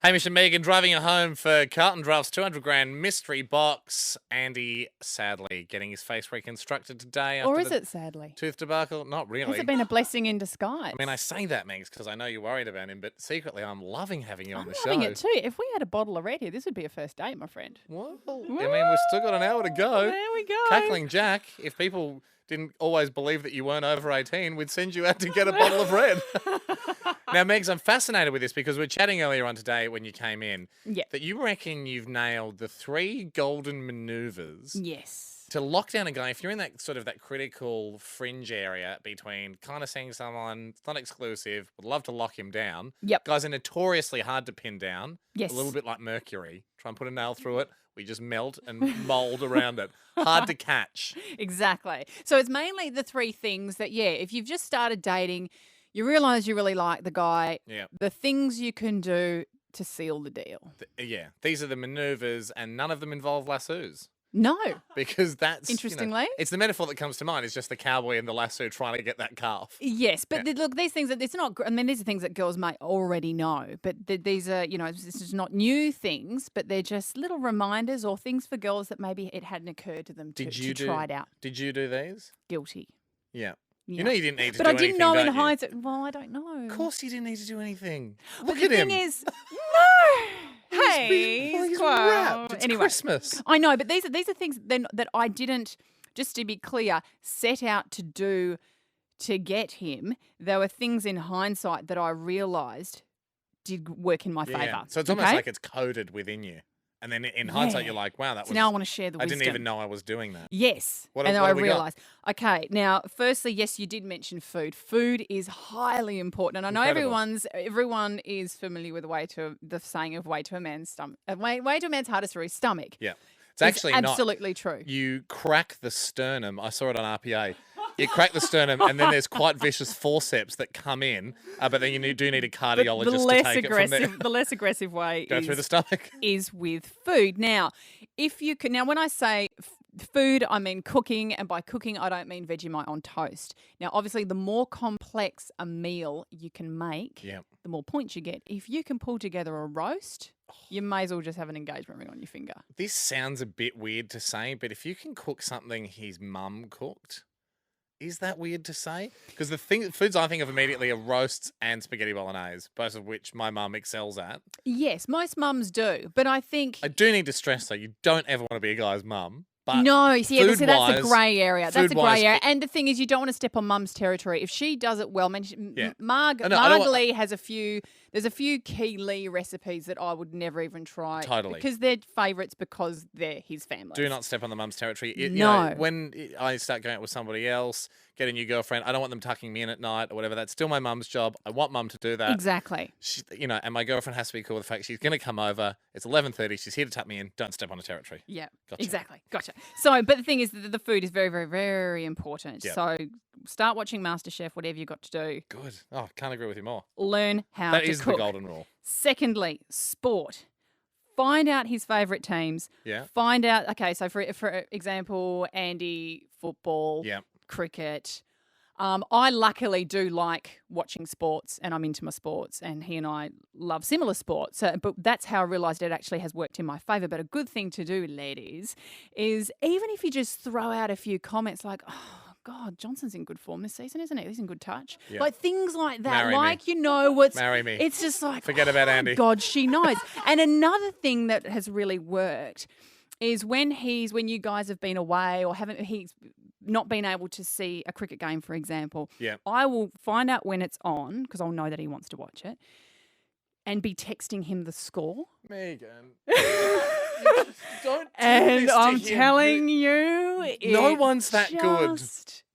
Hamish and Megan driving you home for Carlton Draft's 200 grand mystery box. Andy sadly getting his face reconstructed today. Or after is the it sadly? Tooth debacle? Not really. Has it been a blessing in disguise? I mean, I say that, Megs, because I know you're worried about him, but secretly I'm loving having you on the show. I'm loving it too. If we had a bottle of red here, this would be a first date, my friend. Well, I mean, we've still got an hour to go. There we go. Cackling Jack, if people didn't always believe that you weren't over 18, we'd send you out to get a bottle of red. Now, Megs, I'm fascinated with this because we were chatting earlier on today when you came in that you reckon you've nailed the 3 golden manoeuvres Yes. to lock down a guy. If you're in that sort of that critical fringe area between kind of seeing someone, it's not exclusive, would love to lock him down. Yep. Guys are notoriously hard to pin down. Yes. A little bit like mercury. Try and put a nail through it. We just melt and mold around it. Hard to catch. Exactly. So it's mainly the 3 things that, if you've just started dating, you realise you really like the guy, the things you can do to seal the deal. These are the manoeuvres and none of them involve lassos. No. Because that's... Interestingly. it's the metaphor that comes to mind. It's just the cowboy and the lasso trying to get that calf. Yes, but look, these things, it's not, I mean, these are things that girls may already know, but these are, this is not new things, but they're just little reminders or things for girls that maybe it hadn't occurred to them to try it out. Did you do these? Guilty. Yeah. Yeah. You know you didn't need to but do I anything, didn't know in don't you? hindsight. Well, I don't know. Of course you didn't need to do anything. But Look at him. The thing is, no. Hey, he's wrapped. It's anyway, Christmas. I know, but these are things then that I didn't, just to be clear, set out to do to get him. There were things in hindsight that I realised did work in my favour. So it's almost like it's coded within you. And then in hindsight, you're like, wow, that was... So now I want to share the wisdom. I didn't even know I was doing that. Yes. What then have I we realised. Okay, now, firstly, yes, you did mention food. Food is highly important. And I know everyone is familiar with the saying of way to a man's stomach. Way to a man's heart is through his stomach. Yeah. It's actually absolutely true. You crack the sternum. I saw it on RPA. You crack the sternum, and then there's quite vicious forceps that come in, but then you do need a cardiologist to take it from there. The less aggressive way through the stomach. Is with food. Now, when I say food, I mean cooking, and by cooking, I don't mean Vegemite on toast. Now, obviously, the more complex a meal you can make, the more points you get. If you can pull together a roast, you may as well just have an engagement ring on your finger. This sounds a bit weird to say, but if you can cook something his mum cooked, is that weird to say? Because the foods I think of immediately are roasts and spaghetti bolognese, both of which my mum excels at. Yes, most mums do, but I think... I do need to stress, though, you don't ever want to be a guy's mum. But no, see, that's a grey area. That's a grey area. And the thing is, you don't want to step on mum's territory. If she does it well, Margalee has there's a few key Lee recipes that I would never even try. Totally. Because they're favourites because they're his family. Do not step on the mum's territory. You no. know, when I start going out with somebody else, get a new girlfriend, I don't want them tucking me in at night or whatever. That's still my mum's job. I want mum to do that. Exactly. And my girlfriend has to be cool with the fact she's going to come over. It's 11:30. She's here to tuck me in. Don't step on her territory. Yeah, gotcha. Exactly. Gotcha. So, but the thing is that the food is very, very, very important. Yep. So start watching MasterChef, whatever you've got to do. Good. Oh, can't agree with you more. Learn how to cook. That is the golden rule. Secondly, sport. Find out his favourite teams. Yeah. Find out, okay, so for example, Andy, football, cricket. I luckily do like watching sports and I'm into my sports and he and I love similar sports. But that's how I realised it actually has worked in my favour. But a good thing to do, ladies, is even if you just throw out a few comments like, oh, God, Johnson's in good form this season, isn't he? He's in good touch. Yep. Like things like that. Marry me. It's just like, forget about Andy. God, she knows. And another thing that has really worked is when you guys have been away or he's not been able to see a cricket game, for example, I will find out when it's on because I'll know that he wants to watch it and be texting him the score. Megan. And I'm telling you, no one's that good.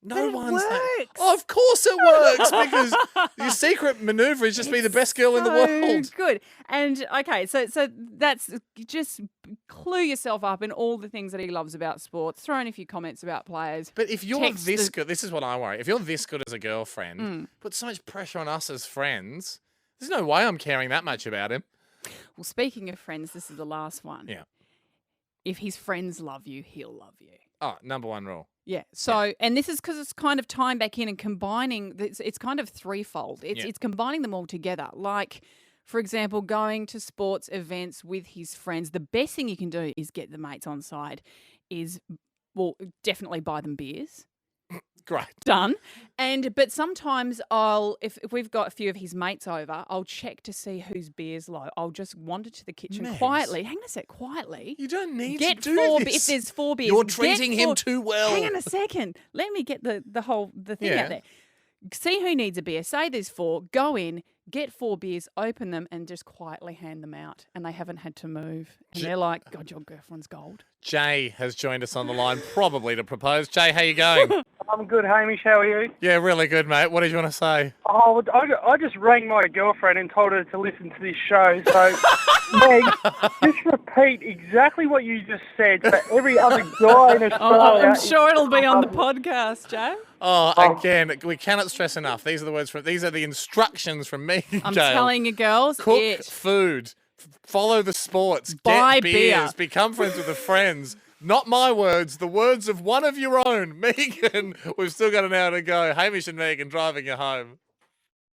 No one's that. Oh, of course it works because your secret maneuver is just be the best girl in the world. Good. And okay, so that's just clue yourself up in all the things that he loves about sports. Throw in a few comments about players. But if you're this good, this is what I worry. If you're this good as a girlfriend, put so much pressure on us as friends. There's no way I'm caring that much about him. Well, speaking of friends, this is the last one. Yeah. If his friends love you, he'll love you. Oh, number one rule. Yeah. So, and this is because it's kind of tying back in and combining. It's kind of threefold. It's combining them all together. Like, For example, going to sports events with his friends, the best thing you can do is get the mates on side. Definitely buy them beers. Great. Done. But sometimes if we've got a few of his mates over, I'll check to see whose beer's low. I'll just wander to the kitchen quietly. Hang on a sec, quietly. You don't need get to do four, this. If there's 4 beers, you're treating him too well. Hang on a second. Let me get the thing out there. See who needs a beer. Say there's 4. Go in, get 4 beers, open them, and just quietly hand them out. And they haven't had to move. And they're like, God, your girlfriend's gold. Jay has joined us on the line, probably to propose. Jay, how you going? I'm good, Hamish. How are you? Yeah, really good, mate. What did you want to say? Oh, I just rang my girlfriend and told her to listen to this show. So, Meg, just repeat exactly what you just said for every other guy in Australia. Oh, I'm sure it'll be on the podcast, Jay. Oh, again, we cannot stress enough. These are the instructions from me. I'm telling you, girls, cook food, follow the sports, buy get beers, beer, become friends with the friends. Not my words, the words of one of your own, Megan. We've still got an hour to go. Hamish and Megan driving you home.